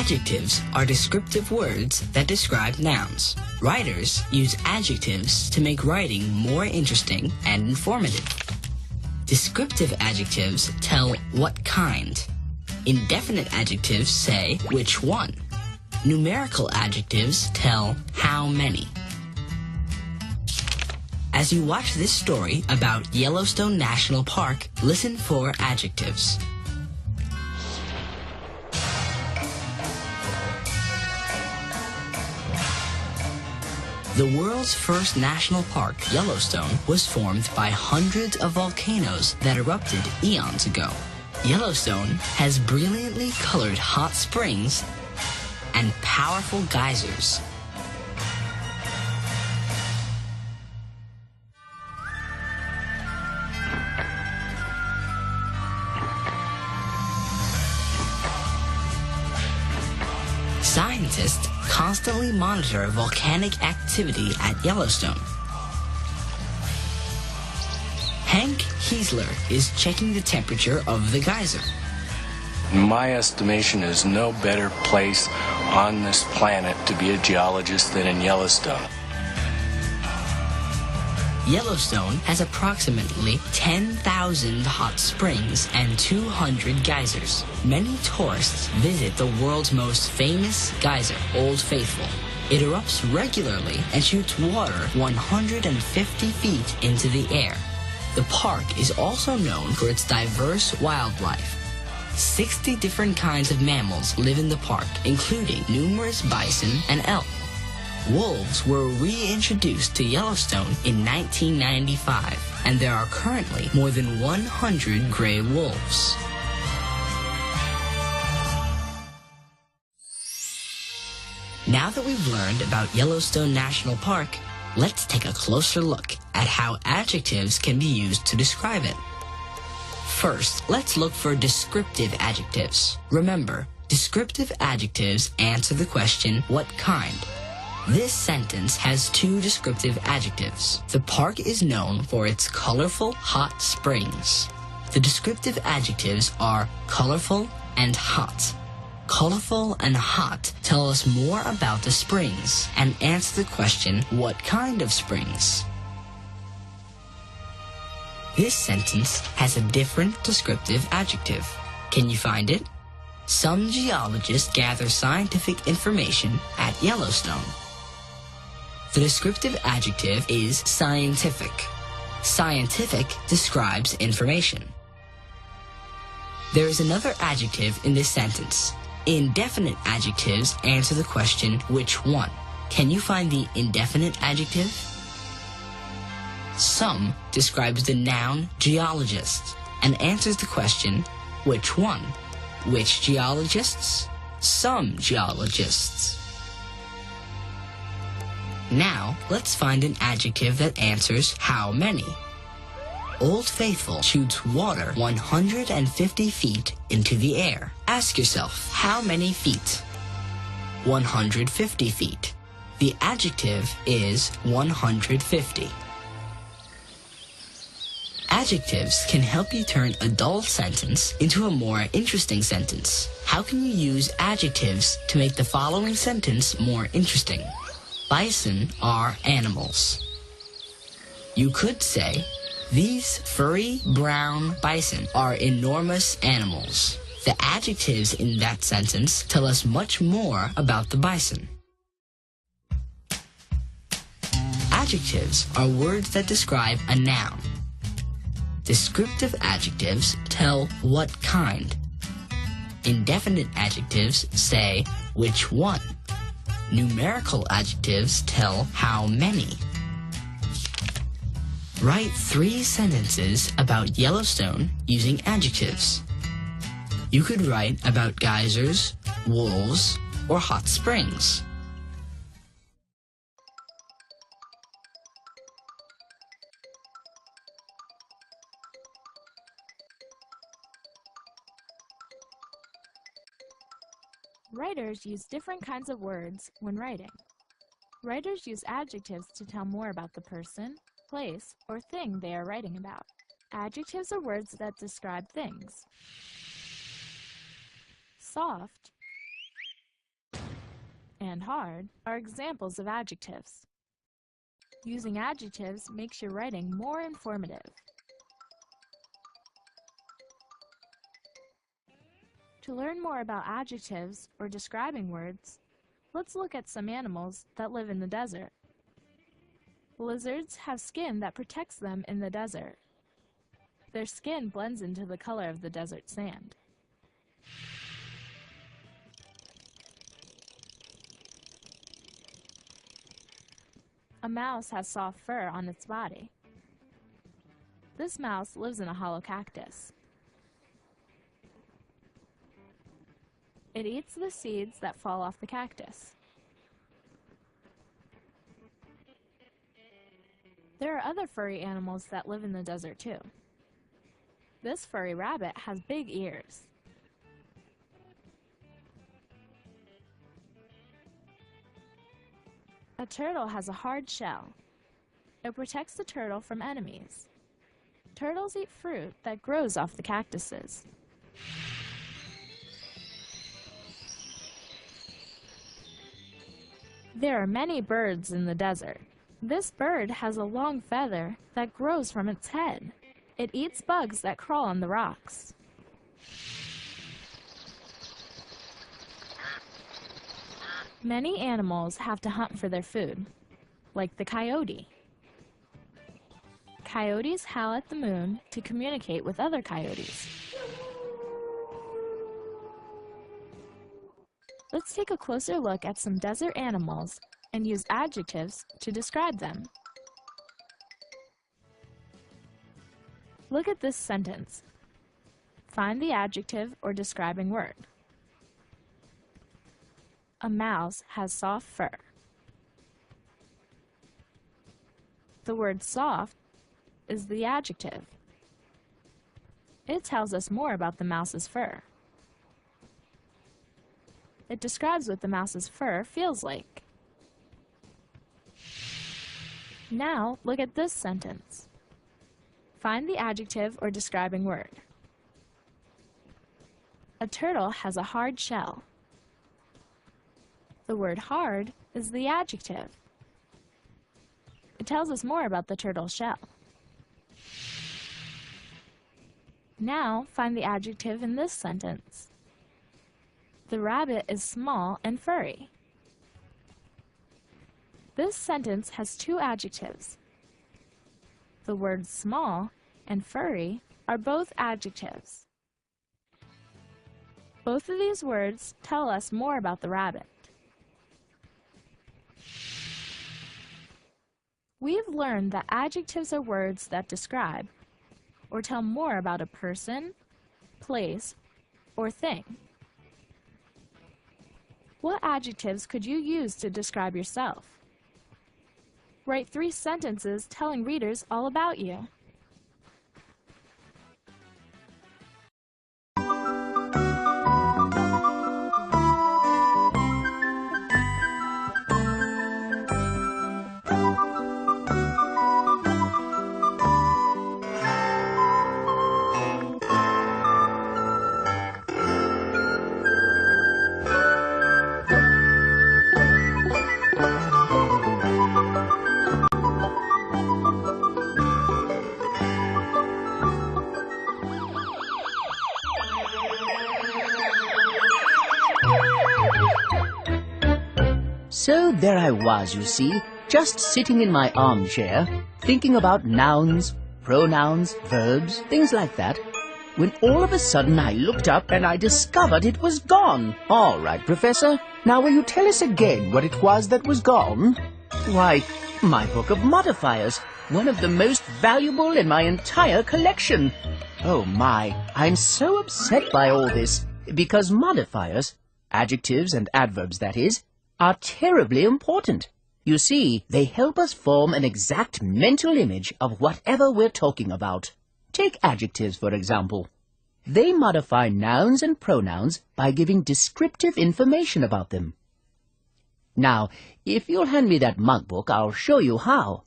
Adjectives are descriptive words that describe nouns. Writers use adjectives to make writing more interesting and informative. Descriptive adjectives tell what kind. Indefinite adjectives say which one. Numerical adjectives tell how many. As you watch this story about Yellowstone National Park, listen for adjectives. The world's first national park, Yellowstone, was formed by hundreds of volcanoes that erupted eons ago. Yellowstone has brilliantly colored hot springs and powerful geysers. Scientists constantly monitor volcanic activity at Yellowstone. Hank Heisler is checking the temperature of the geyser. In my estimation, there's no better place on this planet to be a geologist than in Yellowstone. Yellowstone has approximately 10,000 hot springs and 200 geysers. Many tourists visit the world's most famous geyser, Old Faithful. It erupts regularly and shoots water 150 feet into the air. The park is also known for its diverse wildlife. 60 different kinds of mammals live in the park, including numerous bison and elk. Wolves were reintroduced to Yellowstone in 1995, and there are currently more than 100 gray wolves. Now that we've learned about Yellowstone National Park, let's take a closer look at how adjectives can be used to describe it. First, let's look for descriptive adjectives. Remember, descriptive adjectives answer the question, what kind? This sentence has two descriptive adjectives. The park is known for its colorful hot springs. The descriptive adjectives are colorful and hot. Colorful and hot tell us more about the springs and answer the question, what kind of springs? This sentence has a different descriptive adjective. Can you find it? Some geologists gather scientific information at Yellowstone. The descriptive adjective is scientific. Scientific describes information. There is another adjective in this sentence. Indefinite adjectives answer the question, which one? Can you find the indefinite adjective? Some describes the noun geologist and answers the question, which one? Which geologists? Some geologists. Now, let's find an adjective that answers how many. Old Faithful shoots water 150 feet into the air. Ask yourself, how many feet? 150 feet. The adjective is 150. Adjectives can help you turn a dull sentence into a more interesting sentence. How can you use adjectives to make the following sentence more interesting? Bison are animals. You could say, these furry brown bison are enormous animals. The adjectives in that sentence tell us much more about the bison. Adjectives are words that describe a noun. Descriptive adjectives tell what kind. Indefinite adjectives say which one. Numerical adjectives tell how many. Write 3 sentences about Yellowstone using adjectives. You could write about geysers, wolves, or hot springs. Writers use different kinds of words when writing. Writers use adjectives to tell more about the person, place, or thing they are writing about. Adjectives are words that describe things. Soft, and hard are examples of adjectives. Using adjectives makes your writing more informative. To learn more about adjectives or describing words, let's look at some animals that live in the desert. Lizards have skin that protects them in the desert. Their skin blends into the color of the desert sand. A mouse has soft fur on its body. This mouse lives in a hollow cactus. It eats the seeds that fall off the cactus. There are other furry animals that live in the desert too. This furry rabbit has big ears. A turtle has a hard shell. It protects the turtle from enemies. Turtles eat fruit that grows off the cactuses. There are many birds in the desert. This bird has a long feather that grows from its head. It eats bugs that crawl on the rocks. Many animals have to hunt for their food, like the coyote. Coyotes howl at the moon to communicate with other coyotes. Let's take a closer look at some desert animals and use adjectives to describe them. Look at this sentence. Find the adjective or describing word. A mouse has soft fur. The word soft is the adjective. It tells us more about the mouse's fur. It describes what the mouse's fur feels like. Now, look at this sentence. Find the adjective or describing word. A turtle has a hard shell. The word hard is the adjective. It tells us more about the turtle's shell. Now, find the adjective in this sentence. The rabbit is small and furry. This sentence has two adjectives. The words small and furry are both adjectives. Both of these words tell us more about the rabbit. We've learned that adjectives are words that describe or tell more about a person, place, or thing. What adjectives could you use to describe yourself? Write 3 sentences telling readers all about you. So there I was, you see, just sitting in my armchair, thinking about nouns, pronouns, verbs, things like that, when all of a sudden I looked up and I discovered it was gone. All right, Professor, now will you tell us again what it was that was gone? Why, my book of modifiers, one of the most valuable in my entire collection. Oh my, I'm so upset by all this, because modifiers, adjectives and adverbs that is, are terribly important. You see, they help us form an exact mental image of whatever we're talking about. Take adjectives, for example. They modify nouns and pronouns by giving descriptive information about them. Now, if you'll hand me that mug book, I'll show you how.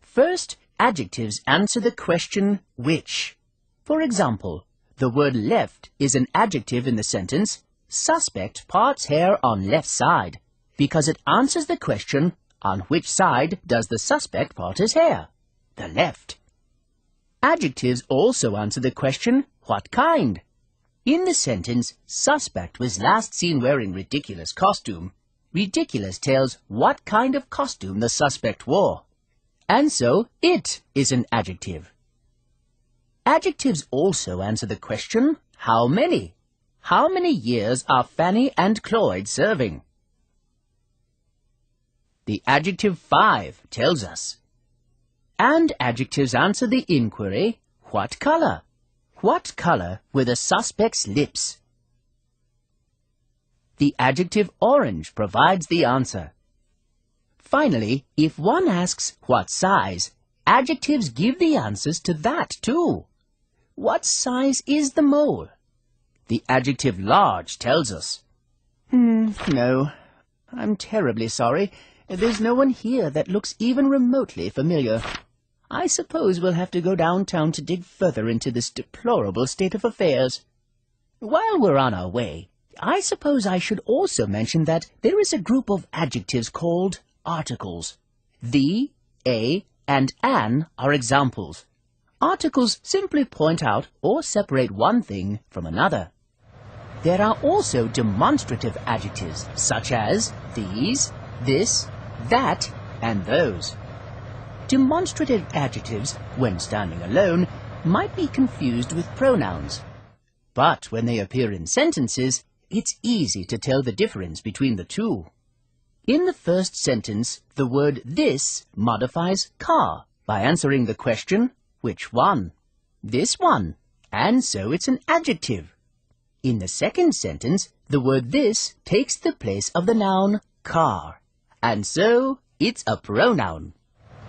First, adjectives answer the question, which? For example, the word left is an adjective in the sentence, suspect parts hair on left side. because it answers the question, on which side does the suspect part his hair? The left. Adjectives also answer the question, what kind? In the sentence, suspect was last seen wearing ridiculous costume, ridiculous tells what kind of costume the suspect wore. And so, it is an adjective. Adjectives also answer the question, how many? How many years are Fanny and Cloyd serving? The adjective 5 tells us. And adjectives answer the inquiry, what color? What color were the suspect's lips? The adjective orange provides the answer. Finally, if one asks what size, adjectives give the answers to that too. What size is the mole? The adjective large tells us. No, I'm terribly sorry. There's no one here that looks even remotely familiar. I suppose we'll have to go downtown to dig further into this deplorable state of affairs. While we're on our way, I suppose I should also mention that there is a group of adjectives called articles. The, a, and an are examples. Articles simply point out or separate one thing from another. There are also demonstrative adjectives such as these, this, that, and those. Demonstrative adjectives, when standing alone, might be confused with pronouns. But when they appear in sentences, it's easy to tell the difference between the two. In the first sentence, the word this modifies car by answering the question, which one? This one, and so it's an adjective. In the second sentence, the word this takes the place of the noun car, and so it's a pronoun.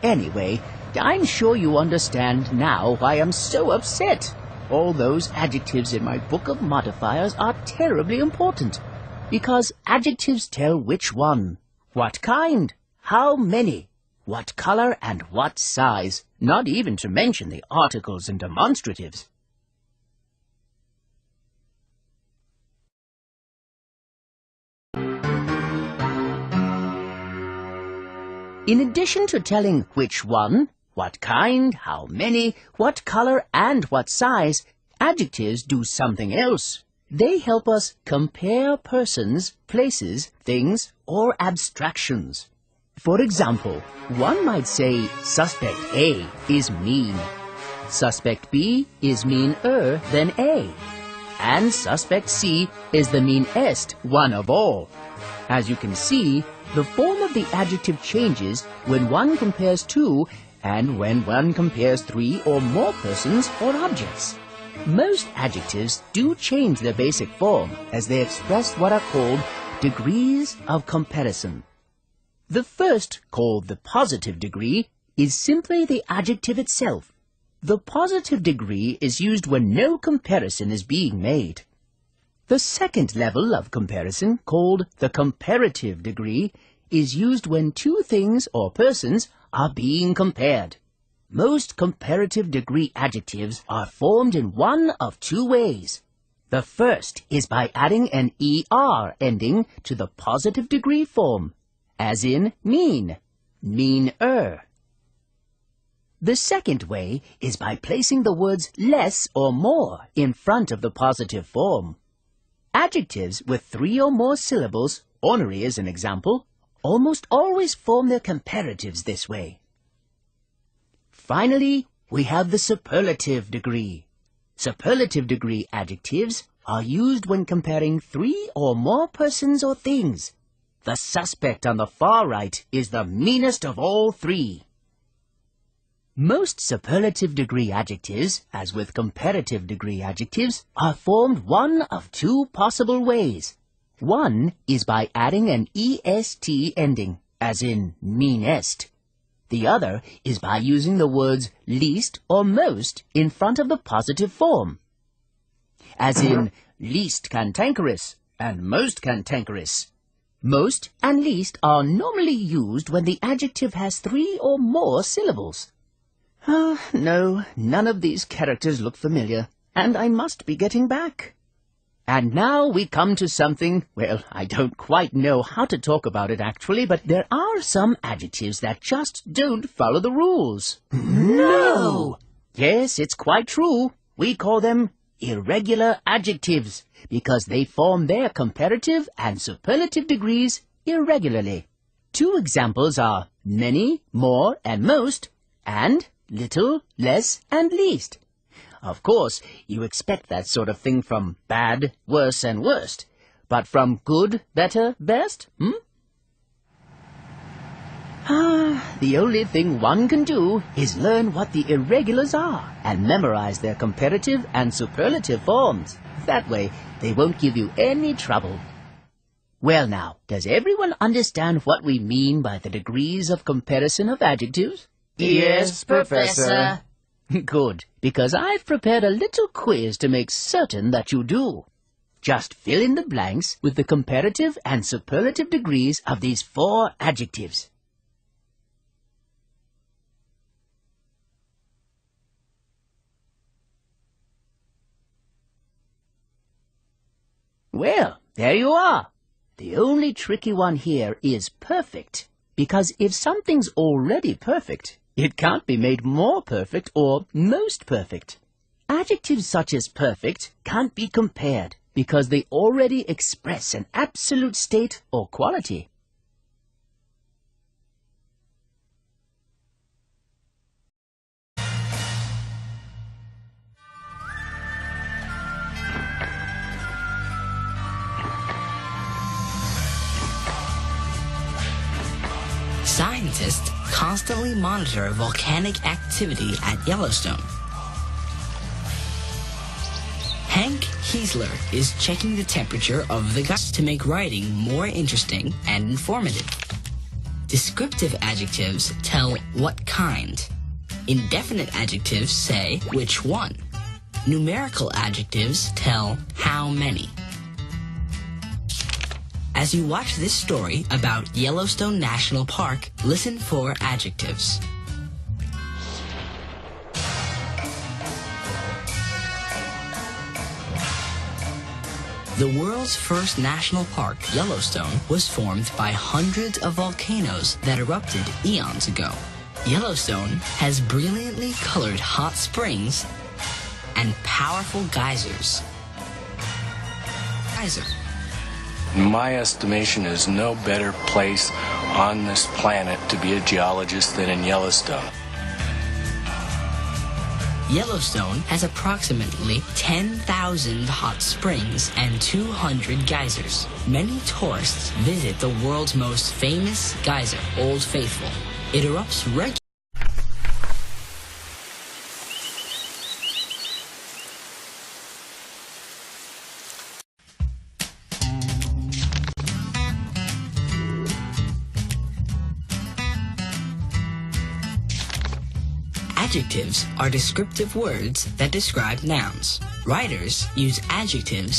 Anyway, I'm sure you understand now why I'm so upset. All those adjectives in my book of modifiers are terribly important, because adjectives tell which one, what kind, how many, what color, and what size, not even to mention the articles and demonstratives. In addition to telling which one, what kind, how many, what color, and what size, adjectives do something else. They help us compare persons, places, things, or abstractions. For example, one might say suspect A is mean. Suspect B is meaner than A. And suspect C is the meanest one of all. As you can see, the form of the adjective changes when one compares two and when one compares three or more persons or objects. Most adjectives do change their basic form as they express what are called degrees of comparison. The first, called the positive degree, is simply the adjective itself. The positive degree is used when no comparison is being made. The second level of comparison, called the comparative degree, is used when two things or persons are being compared. Most comparative degree adjectives are formed in one of two ways. The first is by adding an ER ending to the positive degree form, as in mean, meaner. The second way is by placing the words less or more in front of the positive form. Adjectives with 3 or more syllables, ornery as an example, almost always form their comparatives this way. Finally, we have the superlative degree. Superlative degree adjectives are used when comparing 3 or more persons or things. The suspect on the far right is the meanest of all 3. Most superlative degree adjectives, as with comparative degree adjectives, are formed one of 2 possible ways. One is by adding an est ending, as in meanest. The other is by using the words least or most in front of the positive form, as in least cantankerous and most cantankerous. Most and least are normally used when the adjective has 3 or more syllables. No, none of these characters look familiar, and I must be getting back. And now we come to something, well, I don't quite know how to talk about it actually, but there are some adjectives that just don't follow the rules. No! Yes, it's quite true. We call them irregular adjectives because they form their comparative and superlative degrees irregularly. Two examples are many, more, and most, and little, less, and least. Of course, you expect that sort of thing from bad, worse, and worst. But from good, better, best, the only thing one can do is learn what the irregulars are and memorize their comparative and superlative forms. That way, they won't give you any trouble. Well now, does everyone understand what we mean by the degrees of comparison of adjectives? Yes, Professor. Good, because I've prepared a little quiz to make certain that you do. Just fill in the blanks with the comparative and superlative degrees of these 4 adjectives. Well, there you are. The only tricky one here is perfect, because if something's already perfect, it can't be made more perfect or most perfect. Adjectives such as perfect can't be compared because they already express an absolute state or quality. Scientists constantly monitor volcanic activity at Yellowstone. Hank Kiesler is checking the temperature of the gas to make writing more interesting and informative. Descriptive adjectives tell what kind. Indefinite adjectives say which one. Numerical adjectives tell how many. As you watch this story about Yellowstone National Park, listen for adjectives. The world's first national park, Yellowstone, was formed by hundreds of volcanoes that erupted eons ago. Yellowstone has brilliantly colored hot springs and powerful geysers. In my estimation, there's no better place on this planet to be a geologist than in Yellowstone. Yellowstone has approximately 10,000 hot springs and 200 geysers. Many tourists visit the world's most famous geyser, Old Faithful. It erupts regularly. Adjectives are descriptive words that describe nouns. Writers use adjectives